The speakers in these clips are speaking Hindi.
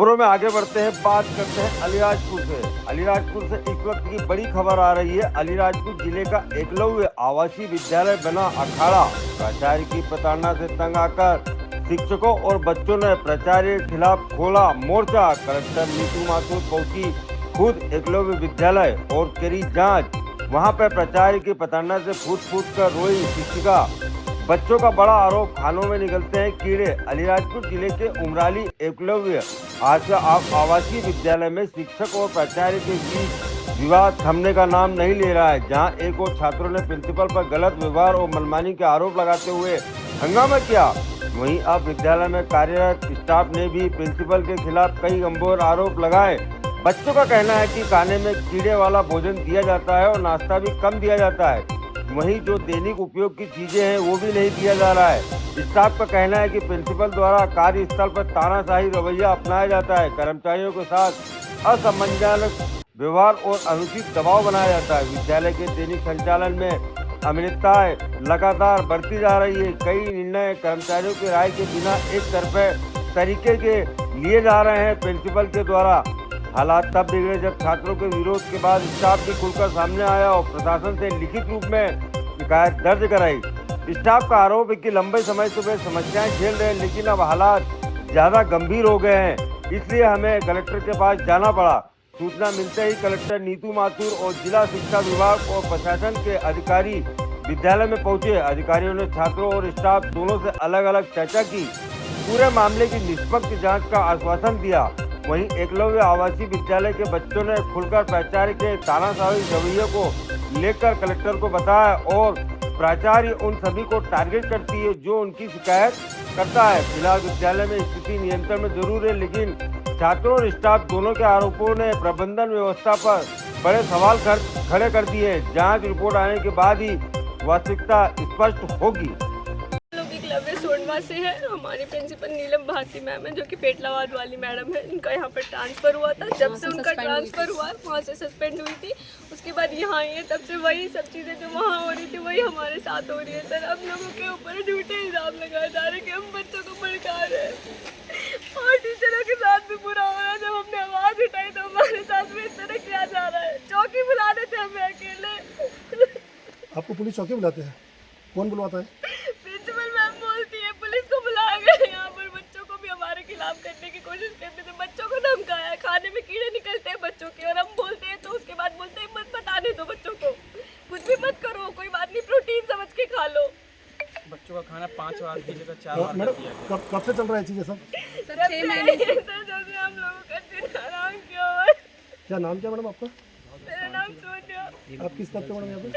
खबरों में आगे बढ़ते हैं, बात करते हैं अलीराजपुर से। अलीराजपुर से इस वक्त की बड़ी खबर आ रही है। अलीराजपुर जिले का एकलव्य आवासीय विद्यालय बना अखाड़ा। प्राचार्य की प्रताड़ना से तंग आकर शिक्षकों और बच्चों ने प्राचार्य के खिलाफ खोला मोर्चा। कलेक्टर नीतू माथुर पहुंची खुद एकलव्य विद्यालय और करी जांच। वहां पर प्राचार्य की प्रताड़ना से फूट फूट कर रोई शिक्षिका। बच्चों का बड़ा आरोप, खानों में निकलते हैं कीड़े। अलीराजपुर जिले के उमराली एकलव्य आवासीय विद्यालय में शिक्षक और प्राचार्य के बीच विवाद थमने का नाम नहीं ले रहा है। जहां एक और छात्रों ने प्रिंसिपल पर गलत व्यवहार और मनमानी के आरोप लगाते हुए हंगामा किया, वहीं अब विद्यालय में कार्यरत स्टाफ ने भी प्रिंसिपल के खिलाफ कई गंभीर आरोप लगाए। बच्चों का कहना है कि खाने में कीड़े वाला भोजन दिया जाता है और नाश्ता भी कम दिया जाता है। वहीं जो दैनिक उपयोग की चीजें हैं वो भी नहीं दिया जा रहा है। स्टाफ का कहना है कि प्रिंसिपल द्वारा कार्यस्थल पर तानाशाही रवैया अपनाया जाता है। कर्मचारियों के साथ असमंजस व्यवहार और अनुचित दबाव बनाया जाता है। विद्यालय के दैनिक संचालन में अनियमितताएं लगातार बढ़ती जा रही है। कई निर्णय कर्मचारियों की राय के बिना एक तरफा तरीके के लिए जा रहे हैं प्रिंसिपल के द्वारा। हालात तब बिगड़े जब छात्रों के विरोध के बाद स्टाफ भी खुलकर सामने आया और प्रशासन से लिखित रूप में शिकायत दर्ज कराई। स्टाफ का आरोप है कि लंबे समय से वे समस्याएं झेल रहे हैं, लेकिन अब हालात ज्यादा गंभीर हो गए हैं, इसलिए हमें कलेक्टर के पास जाना पड़ा। सूचना मिलते ही कलेक्टर नीतू माथुर और जिला शिक्षा विभाग और प्रशासन के अधिकारी विद्यालय में पहुंचे। अधिकारियों ने छात्रों और स्टाफ दोनों से अलग अलग चर्चा की, पूरे मामले की निष्पक्ष जांच का आश्वासन दिया। वहीं एकलव्य आवासीय विद्यालय के बच्चों ने खुलकर प्राचार्य के तानाशाही रवैये को लेकर कलेक्टर को बताया और प्राचार्य उन सभी को टारगेट करती है जो उनकी शिकायत करता है। फिलहाल विद्यालय में स्थिति नियंत्रण में जरूर है, लेकिन छात्रों और स्टाफ दोनों के आरोपों ने प्रबंधन व्यवस्था पर बड़े सवाल खड़े कर दिए। जांच रिपोर्ट आने के बाद ही वास्तविकता स्पष्ट होगी। सोनवा से है। हमारी प्रिंसिपल नीलम भारती मैम है, जो कि पेटलाबाद वाली मैडम है। इनका यहाँ पर ट्रांसफ़र हुआ था। जब से उनका ट्रांसफ़र हुआ वहाँ से सस्पेंड हुई थी, उसके बाद यहाँ आई है। तब से वही सब चीज़ें जो वहाँ हो रही थी वही हमारे साथ हो रही है। सर, हम लोगों के ऊपर झूठे इल्ज़ाम लगाए जा रहे हैं कि हम बच्चों को भड़का रहे हैं और टीचरों के साथ भी बुरा हो रहा है। जब हमने आवाज़ उठाई तो हमारे साथ भी इस तरह किया जा रहा है। चौकी बुला देते हैं हमें अकेले। आपको पुलिस चौकी बुलाते हैं? कौन बुलवाता है? प्रिंसिपल मैम बोलती है पुलिस को बुला गए। यहाँ पर बच्चों को भी हमारे खिलाफ करने की कोशिश करते थे। बच्चों को धमकाया, खाने में कीड़े निकलते हैं बच्चों के, और हम बोलते हैं तो उसके बाद बोलते हैं मत बताने दो बच्चों को, कुछ भी मत करो, कोई बात नहीं, प्रोटीन समझ के खा लो। बच्चों का खाना 5 बार की जगह 4 बार मैडम कब से चल रहा है चीज़ें सब? सर 6 महीने से। सर, जब से हम लोगों का दिन आराम किया हुआ है। क्या नाम क्या मैडम आपका? मेरा नाम सोनिया। आप किस पद पे मैडम यहाँ पे?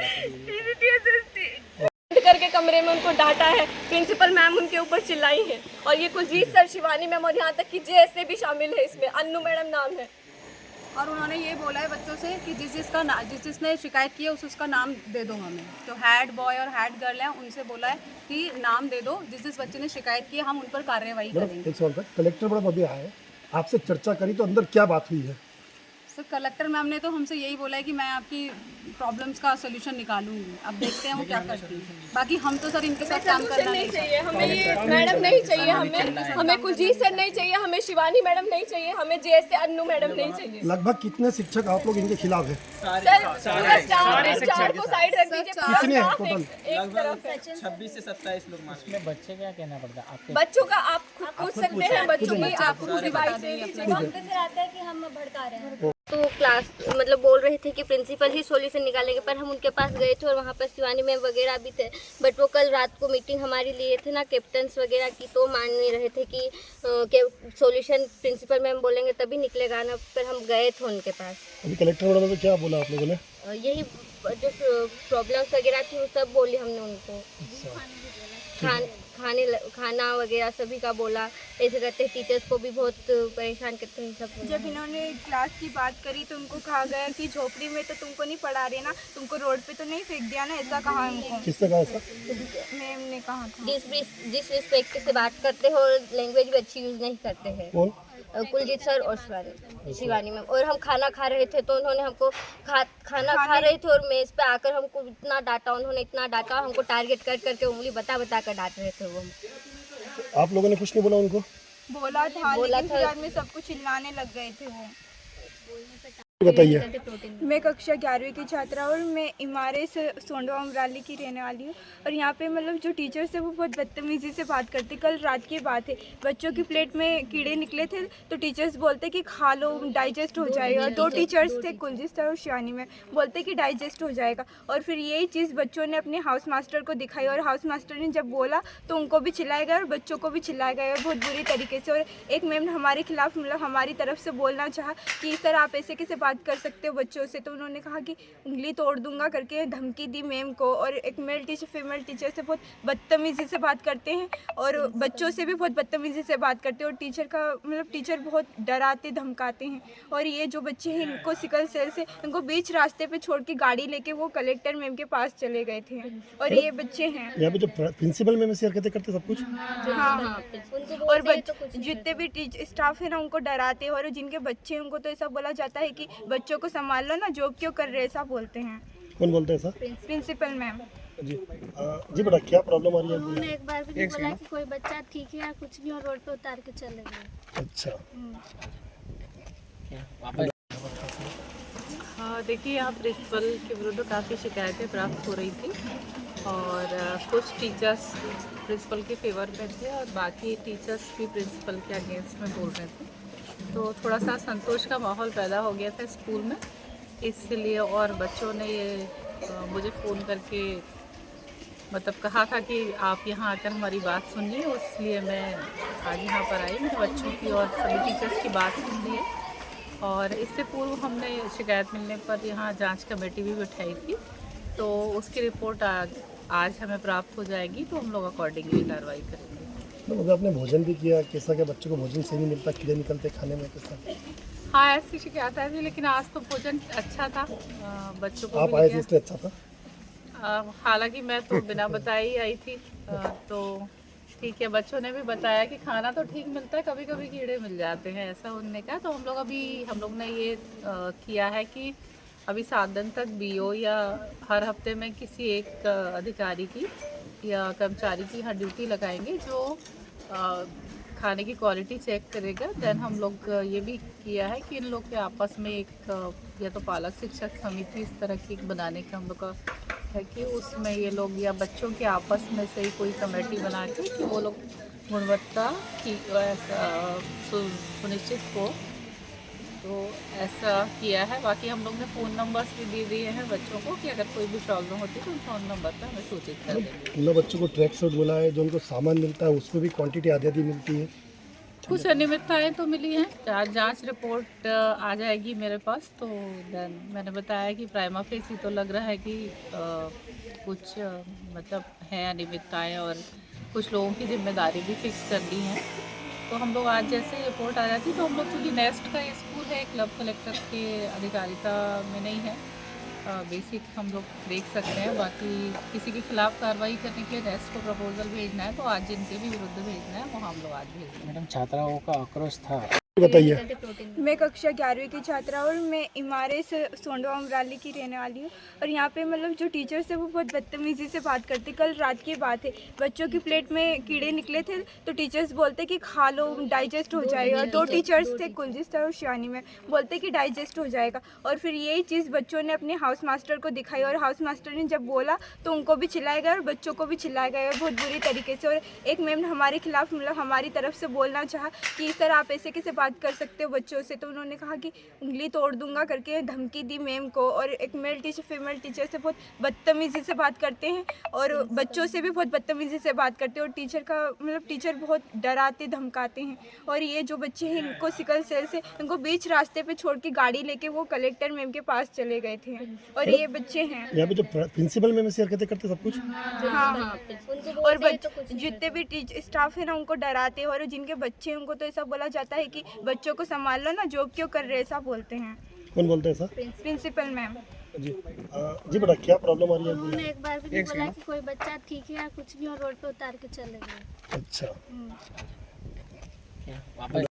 करके कमरे में उनको डांटा है। प्रिंसिपल मैम उनके ऊपर चिल्लाई है, और ये कुलजीत सर, शिवानी मैम और यहाँ तक कि जेएसए भी शामिल है इसमें। अन्नू मैडम नाम है। और उन्होंने ये बोला है बच्चों से कि जिसने शिकायत की है उसका नाम दे दो हमें। तो हेड बॉय और हेड गर्ल हैं, उनसे बोला है कि नाम दे दो, जिस बच्चे ने शिकायत की है हम उन पर कार्रवाई करेंगे। एक सवाल था, कलेक्टर मैडम अभी आए, आपसे चर्चा करी तो अंदर क्या बात हुई है? सर, कलेक्टर मैम ने तो हमसे यही बोला है कि मैं आपकी प्रॉब्लम्स का सोल्यूशन निकालूंगी। अब देखते हैं वो क्या करती है। बाकी हम तो सर इनके साथ काम करना नहीं चाहिए हमें, ये मैडम नहीं चाहिए हमें कुलजीत सर नहीं चाहिए, हमें शिवानी मैडम नहीं चाहिए, हमें जेएसए अन्नू मैडम नहीं चाहिए। लगभग कितने शिक्षक आप लोग इनके खिलाफ है? सर, चार को साइड रख दीजिए। कितने हैं टोटल? एक तरफ है। 26 से 27 लोग मारते हैं। बच्चे क्या कहना पड़ता है आपके? बच्चों का आप पूछ सकते हैं, बच्चों की आप पूरी बात से आता है कि हम भड़का रहे हैं। तो क्लास मतलब बोल रहे थे कि प्रिंसिपल ही सॉल्यूशन निकालेंगे, पर हम उनके पास गए थे और वहाँ पर शिवानी मैम वगैरह भी थे। बट वो कल रात को मीटिंग हमारी लिए थे ना कैप्टन्स वगैरह की, तो मान नहीं रहे थे कि सॉल्यूशन प्रिंसिपल मैम बोलेंगे तभी निकलेगा ना। पर हम गए थे उनके पास। अभी कलेक्टर मैडम ने क्या बोला आप लोगों ने? यही जो प्रॉब्लम्स वगैरह थी वो सब बोली हमने उनको। खाना वगैरह सभी का बोला। ऐसे करते टीचर्स को भी बहुत परेशान करते हैं सब। जब इन्होंने क्लास की बात करी तो उनको कहा गया कि झोपड़ी में तो तुमको नहीं पढ़ा रहे ना, तुमको रोड पे तो नहीं फेंक दिया ना, ऐसा कहा उनको। किसने कहा ऐसा? मैम ने कहा था। डिसरिस्पेक्ट से बात करते हो, लैंग्वेज भी अच्छी यूज़ नहीं करते हैं। कौन? कुलजीत सर और शिवानी मैम। और हम खाना खा रहे थे तो उन्होंने हमको खाना खा रहे थे और मेज़ पे आकर हमको इतना डांटा, उन्होंने इतना डांटा, हमको टारगेट कर करके उंगली बता कर डांट रहे थे वो। आप लोगों ने कुछ नहीं बोला उनको? बोला था लेकिन फिर बाद में सबको चिल्लाने लग गए थे वो। बताइए। मैं कक्षा 11वीं की छात्रा और मैं इमारे से सोंडवा अमराली की रहने वाली हूँ। और यहाँ पे मतलब जो टीचर्स है वो बहुत बदतमीज़ी से बात करते। कल रात की बात है, बच्चों की प्लेट में कीड़े निकले थे तो टीचर्स बोलते कि खा लो डाइजेस्ट हो जाएगा। 2 टीचर्स थे, कुलजीत सर और शिवानी में, बोलते कि डाइजेस्ट हो जाएगा। और फिर यही चीज़ बच्चों ने अपने हाउस मास्टर को दिखाई और हाउस मास्टर ने जब बोला तो उनको भी चिल्लाया गया और बच्चों को भी चिल्लाया गया बहुत बुरी तरीके से। और एक मैम ने हमारे खिलाफ मतलब हमारी तरफ से बोलना चाहा कि इस तरह आप ऐसे कैसे बात कर सकते हो बच्चों से, तो उन्होंने कहा कि उंगली तोड़ दूंगा करके धमकी दी मैम को। और एक मेल टीचर फीमेल टीचर से बहुत बदतमीज़ी से बात करते हैं और बच्चों से भी बहुत बदतमीज़ी से बात करते हैं। और टीचर का मतलब टीचर बहुत डराते धमकाते हैं। और ये जो बच्चे हैं इनको सिकल सेल से इनको बीच रास्ते पे छोड़ के गाड़ी लेके वो कलेक्टर मैम के पास चले गए थे। और ये बच्चे हैं यहाँ पे जो प्रिंसिपल मैम ऐसी हरकतें करते सब कुछ। हाँ। और जितने भी स्टाफ है ना उनको डराते हैं। और जिनके बच्चे हैं उनको तो ऐसा बोला जाता है कि बच्चों को संभाल लो ना, जॉब क्यों कर रहे, ऐसा बोलते हैं। कौन बोलते हैं ऐसा? Principal ma'am. जी जी बेटा, क्या प्रॉब्लम आ रही है? उन्होंने एक बार भी नहीं बोला कि कोई बच्चा ठीक है या कुछ नहीं और रोड पे उतार के चले गए। अच्छा, हाँ देखिए, यहाँ प्रिंसिपल के विरुद्ध काफ़ी शिकायतें प्राप्त हो रही थी और कुछ टीचर्स प्रिंसिपल के फेवर में थे और बाकी टीचर्स भी प्रिंसिपल के अगेंस्ट में बोल रहे थे। तो थोड़ा सा संतोष का माहौल पैदा हो गया था स्कूल में, इसलिए और बच्चों ने ये मुझे फ़ोन करके मतलब कहा था कि आप यहाँ आकर हमारी बात सुनिए, इसलिए मैं आज यहाँ पर आई। मेरे बच्चों की और सभी टीचर्स की बात सुन ली है। और इससे पूर्व हमने शिकायत मिलने पर यहाँ जांच कमेटी भी बिठाई थी, तो उसकी रिपोर्ट आज हमें प्राप्त हो जाएगी, तो हम लोग अकॉर्डिंगली कार्रवाई करेंगे। तो मतलब आपने भोजन भी किया, कैसा क्या बच्चों को भोजन सही नहीं मिलता, कीड़े निकलते खाने में, कैसा? हाँ ऐसी शिकायत आई थी, लेकिन आज तो भोजन अच्छा था बच्चों को। आप आए थे इसलिए अच्छा था। हालांकि मैं तो बिना बताए ही आई थी, तो ठीक है। बच्चों ने भी बताया कि खाना तो ठीक मिलता है, कभी कभी कीड़े मिल जाते हैं, ऐसा उन्होंने कहा। तो हम लोग ने ये किया है कि अभी 7 दिन तक बीओ या हर हफ्ते में किसी एक अधिकारी की या कर्मचारी की यहाँ ड्यूटी लगाएंगे जो खाने की क्वालिटी चेक करेगा। देन हम लोग ये भी किया है कि इन लोग के आपस में एक या तो पालक शिक्षक समिति इस तरह की बनाने का हम लोग का है कि उसमें ये लोग या बच्चों के आपस में से ही कोई कमेटी बना के कि वो लोग गुणवत्ता की सुनिश्चित हो, तो ऐसा किया है। बाकी हम लोग ने फ़ोन नंबर्स भी दे दिए हैं बच्चों को कि अगर कोई भी प्रॉब्लम होती है तो फ़ोन नंबर पर हमें सूचित कर देंगे। मतलब बच्चों को ट्रैक सूट बोला है, जो उनको सामान मिलता है उसमें भी क्वांटिटी आधी आधी मिलती है। कुछ अनियमितताएँ तो मिली हैं, जांच रिपोर्ट आ जाएगी मेरे पास। तो देन मैंने बताया कि प्राइमा फेसी तो लग रहा है कि कुछ मतलब है अनियमितताएँ और कुछ लोगों की जिम्मेदारी भी फिक्स कर दी हैं। तो हम लोग आज जैसे रिपोर्ट आ जाती तो हम लोग, क्योंकि नेक्स्ट का ये स्कूल है, क्लब कलेक्टर के अधिकारिता में नहीं है, बेसिक हम लोग देख सकते हैं। बाकी किसी के खिलाफ कार्रवाई करने के लिए नेक्स्ट को प्रपोजल भेजना है तो आज जिनके भी विरुद्ध भेजना है वो हम लोग आज भेज देंगे। मैडम, छात्राओं का आक्रोश था। बताइए। मैं कक्षा 11वीं की छात्रा और मैं इमारे से सोंडवा अमराली की रहने वाली हूँ। और यहाँ पे मतलब जो टीचर्स है वो बहुत बदतमीज़ी से बात करते। कल रात की बात है, बच्चों की प्लेट में कीड़े निकले थे तो टीचर्स बोलते कि खा लो डाइजेस्ट हो जाएगा। 2 टीचर्स थे, कुलजीत सर और शिवानी में, बोलते कि डाइजेस्ट हो जाएगा। और फिर यही चीज़ बच्चों ने अपने हाउस मास्टर को दिखाई और हाउस मास्टर ने जब बोला तो उनको भी चिल्लाया गया और बच्चों को भी चिल्लाया गया बहुत बुरी तरीके से। और एक मैम ने हमारे खिलाफ मतलब हमारी तरफ से बोलना चाहा कि इस तरह आप ऐसे कैसे बात कर सकते हो बच्चों से, तो उन्होंने कहा कि उंगली तोड़ दूंगा करके धमकी दी मैम को। और एक मेल टीचर फीमेल टीचर से बहुत बदतमीज़ी से बात करते हैं और बच्चों से भी बहुत बदतमीज़ी से बात करते हैं। और टीचर का मतलब टीचर बहुत डराते धमकाते हैं। और ये जो बच्चे हैं इनको सिकल सेल से इनको बीच रास्ते पे छोड़ के गाड़ी लेके वो कलेक्टर मैम के पास चले गए थे। और ये बच्चे हैं यहाँ पे जो प्रिंसिपल मैम ऐसी हरकतें करते सब कुछ। हाँ। और जितने भी स्टाफ है ना उनको डराते हैं। और जिनके बच्चे हैं उनको तो ऐसा बोला जाता है कि बच्चों को संभाल लो ना, जॉब क्यों कर रहे, ऐसा बोलते हैं। कौन बोलते हैं ऐसा? Principal ma'am. जी जी बेटा, क्या प्रॉब्लम आ रही है? उन्होंने एक बार भी नहीं बोला कि कोई बच्चा ठीक है या कुछ नहीं और रोड पे उतार के चले गए। अच्छा।